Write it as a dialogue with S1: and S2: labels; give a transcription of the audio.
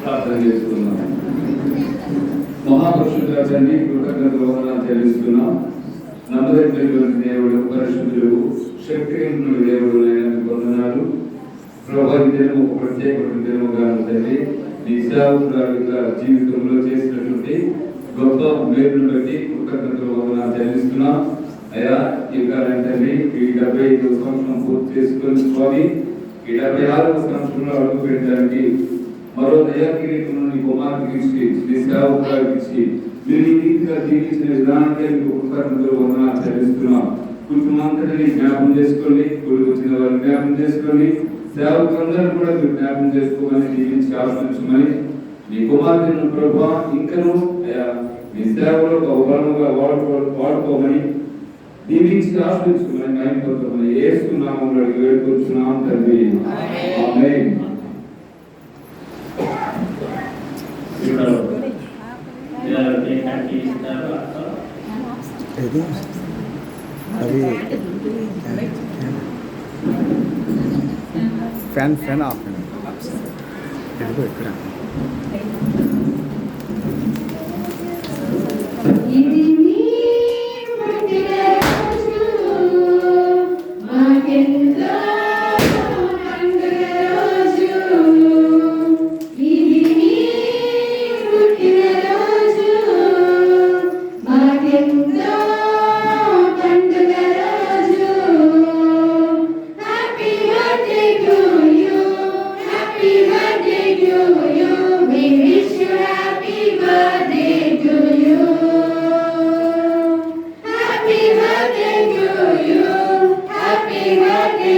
S1: ప్రార్థన చేసుకున్నాం. మహాపురుషుడుగా తండ్రి కృతజ్ఞత వందనాలు చెల్లిస్తున్నాం. నమ్మదగినటువంటి దేవుడు, పరిశుద్ధుడు, శక్తివంతుడు దేవుడు అయిన వందనాలు. ప్రభు ఈ దినం ఒక ప్రత్యేకమైన దినముగా తండ్రి నీ సేవకురాలిగా జీవితంలో చేసినటువంటి గొప్ప మేలును బట్టి కృతజ్ఞతలు వందనాలు చెల్లిస్తున్నాం. అయ్యా ఇంకా తండ్రి ఈ 75వ సంవత్సరం పూర్తి చేసుకొని స్వామి ఈ 76వ సంవత్సరంలో అడుగు పెట్టడానికి మరో దయాకిరీటం నీ కుమార్తెకి ఇచ్చి నీ సేవకురాలికి ఇచ్చి మీరు ఈ రీతిగా జీవించిన విధానానికి మీకు కృతజ్ఞతలు వందనాలు చెల్లిస్తున్నాం. కుటుంబాంతటిని జ్ఞాపం చేసుకోండి, కుటుంబం వచ్చిన వారిని జ్ఞాపం చేసుకోండి, సేవకులందరూ కూడా మీరు జ్ఞాపం చేసుకోమని జీవించి ఆశ్రయించమని నీ కుమార్తెను ప్రభా ఇంకను మీ సేవలో బలముగా వాడుకోమని దీవించి ఆశ్రయించుకోమని న్యాయపత్రమని యేసు నామములో వేడుకొచ్చున్నాం తండ్రి. ఆమేన్.
S2: अभी फैन ऑफ ఇక్కడ
S3: Happy birthday